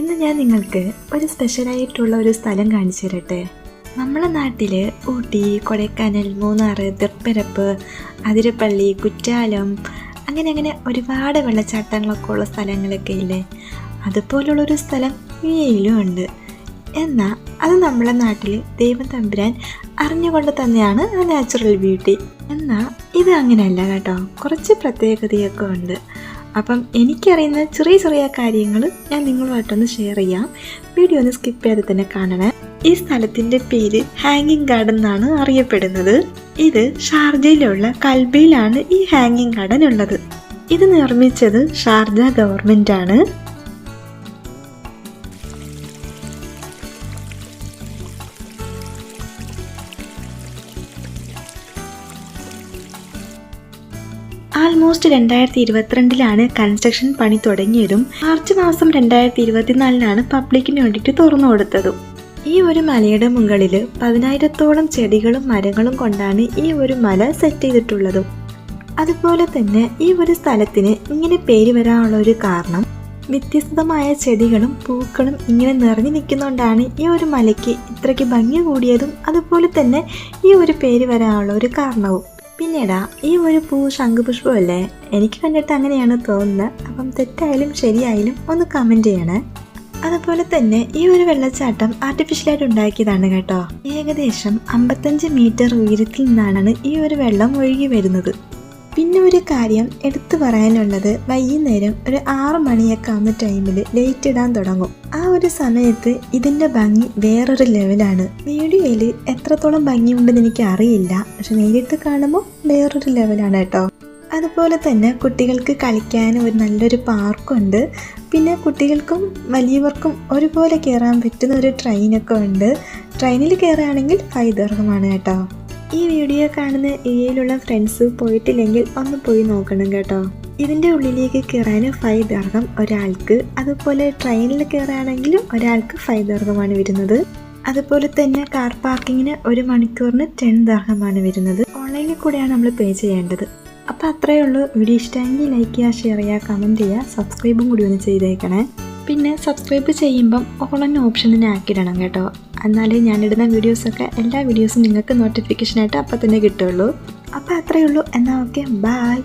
ഇന്ന് ഞാൻ നിങ്ങൾക്ക് ഒരു സ്പെഷ്യലായിട്ടുള്ള ഒരു സ്ഥലം കാണിച്ചു തരട്ടെ. നമ്മളെ നാട്ടിൽ ഊട്ടി, കൊടൈക്കനാൽ, മൂന്നാർ, തൃപ്പരപ്പ്, അതിരപ്പള്ളി, കുറ്റാലം അങ്ങനെ ഒരുപാട് വെള്ളച്ചാട്ടങ്ങളൊക്കെ ഉള്ള സ്ഥലങ്ങളൊക്കെ ഇല്ലേ. അതുപോലുള്ളൊരു സ്ഥലം യുഎഇയിലും ഉണ്ട്. എന്നാൽ അത് നമ്മളെ നാട്ടിൽ ദൈവം തമ്പുരാൻ അറിഞ്ഞുകൊണ്ട് തന്നെയാണ് ആ നാച്ചുറൽ ബ്യൂട്ടി. എന്നാൽ ഇത് അങ്ങനെയല്ല കേട്ടോ, കുറച്ച് പ്രത്യേകതയൊക്കെ ഉണ്ട്. അപ്പം എനിക്കറിയുന്ന ചെറിയ ചെറിയ കാര്യങ്ങൾ ഞാൻ നിങ്ങളുമായിട്ടൊന്ന് ഷെയർ ചെയ്യാം. വീഡിയോ ഒന്ന് സ്കിപ്പ് ചെയ്ത് തന്നെ കാണണേ. ഈ സ്ഥലത്തിൻ്റെ പേര് ഹാങ്ങിങ് ഗാർഡൻ എന്നാണ് അറിയപ്പെടുന്നത്. ഇത് ഷാർജയിലുള്ള കൽബയിലാണ് ഈ ഹാങ്ങിങ് ഗാർഡൻ ഉള്ളത്. ഇത് നിർമ്മിച്ചത് ഷാർജ ഗവൺമെൻറ് ആണ്. ആൾമോസ്റ്റ് 2022 കൺസ്ട്രക്ഷൻ പണി തുടങ്ങിയതും മാർച്ച് മാസം 2024 പബ്ലിക്കിന് വേണ്ടിയിട്ട് തുറന്നു കൊടുത്തതും. ഈ ഒരു മലയുടെ മുകളിൽ 10,000-ഓളം ചെടികളും മരങ്ങളും കൊണ്ടാണ് ഈ ഒരു മല സെറ്റ് ചെയ്തിട്ടുള്ളതും. അതുപോലെ തന്നെ ഈ ഒരു സ്ഥലത്തിന് ഇങ്ങനെ പേര് വരാനുള്ള ഒരു കാരണം വ്യത്യസ്തമായ ചെടികളും പൂക്കളും ഇങ്ങനെ നിറഞ്ഞു നിൽക്കുന്നതുകൊണ്ടാണ് ഈ ഒരു മലയ്ക്ക് ഇത്രയ്ക്ക് ഭംഗി കൂടിയതും അതുപോലെ തന്നെ ഈ ഒരു പേര് വരാനുള്ള ഒരു കാരണവും. പിന്നീടാ ഈ ഒരു പൂ ശംഖുപുഷ്പമല്ലേ, എനിക്ക് കണ്ടിട്ട് അങ്ങനെയാണ് തോന്നുന്നത്. അപ്പം തെറ്റായാലും ശരിയായാലും ഒന്ന് കമൻറ്റ് ചെയ്യണേ. അതുപോലെ തന്നെ ഈ ഒരു വെള്ളച്ചാട്ടം ആർട്ടിഫിഷ്യലായിട്ട് ഉണ്ടാക്കിയതാണ് കേട്ടോ. ഏകദേശം 55 മീറ്റർ ഉയരത്തിൽ നിന്നാണ് ഈ ഒരു വെള്ളം ഒഴുകി വരുന്നത്. പിന്നെ ഒരു കാര്യം എടുത്തു പറയാനുള്ളത്, വൈകുന്നേരം ഒരു 6 മണിയൊക്കെ ആവുന്ന ടൈമിൽ ലൈറ്റ് ഇടാൻ തുടങ്ങും. ആ ഒരു സമയത്ത് ഇതിൻ്റെ ഭംഗി വേറൊരു ലെവലാണ്. വീഡിയോയിൽ എത്രത്തോളം ഭംഗിയുണ്ടെന്ന് എനിക്ക് അറിയില്ല, പക്ഷെ നേരിട്ട് കാണുമ്പോൾ വേറൊരു ലെവലാണ് കേട്ടോ. അതുപോലെ തന്നെ കുട്ടികൾക്ക് കളിക്കാൻ ഒരു നല്ലൊരു പാർക്കുണ്ട്. പിന്നെ കുട്ടികൾക്കും വലിയവർക്കും ഒരുപോലെ കയറാൻ പറ്റുന്ന ഒരു ട്രെയിനൊക്കെ ഉണ്ട്. ട്രെയിനിൽ കയറുകയാണെങ്കിൽ 5 ദിർഹമാണ് കേട്ടോ. ഈ വീഡിയോ കാണുന്ന യുഎഇയിലുള്ള ഫ്രണ്ട്സ് പോയിട്ടില്ലെങ്കിൽ ഒന്ന് പോയി നോക്കണം കേട്ടോ. ഇതിൻ്റെ ഉള്ളിലേക്ക് കയറാൻ 5 ദിർഹം ഒരാൾക്ക്. അതുപോലെ ട്രെയിനിൽ കയറുകയാണെങ്കിലും ഒരാൾക്ക് 5 ദിർഹമാണ് വരുന്നത്. അതുപോലെ തന്നെ കാർ പാർക്കിങ്ങിന് 1 മണിക്കൂറിന് 10 ദിർഹമാണ് വരുന്നത്. ഓൺലൈനിൽ കൂടെയാണ് നമ്മൾ പേ ചെയ്യേണ്ടത്. അപ്പോൾ അത്രയേ ഉള്ളൂ. വീഡിയോ ഇഷ്ടമെങ്കിൽ ലൈക്ക് ചെയ്യുക, ഷെയർ ചെയ്യുക, കമൻറ്റ് ചെയ്യുക, സബ്സ്ക്രൈബും കൂടി ഒന്ന് ചെയ്തേക്കണേ. പിന്നെ സബ്സ്ക്രൈബ് ചെയ്യുമ്പം ഓൾ എന്ന ഓപ്ഷൻ തന്നെ ആക്കിയിടണം കേട്ടോ. എന്നാലേ ഞാനിടുന്ന വീഡിയോസൊക്കെ എല്ലാ വീഡിയോസും നിങ്ങൾക്ക് നോട്ടിഫിക്കേഷനായിട്ട് അപ്പം തന്നെ കിട്ടുള്ളൂ. അപ്പോൾ അത്രയേ ഉള്ളൂ. എന്നാൽ ഓക്കെ, ബൈ.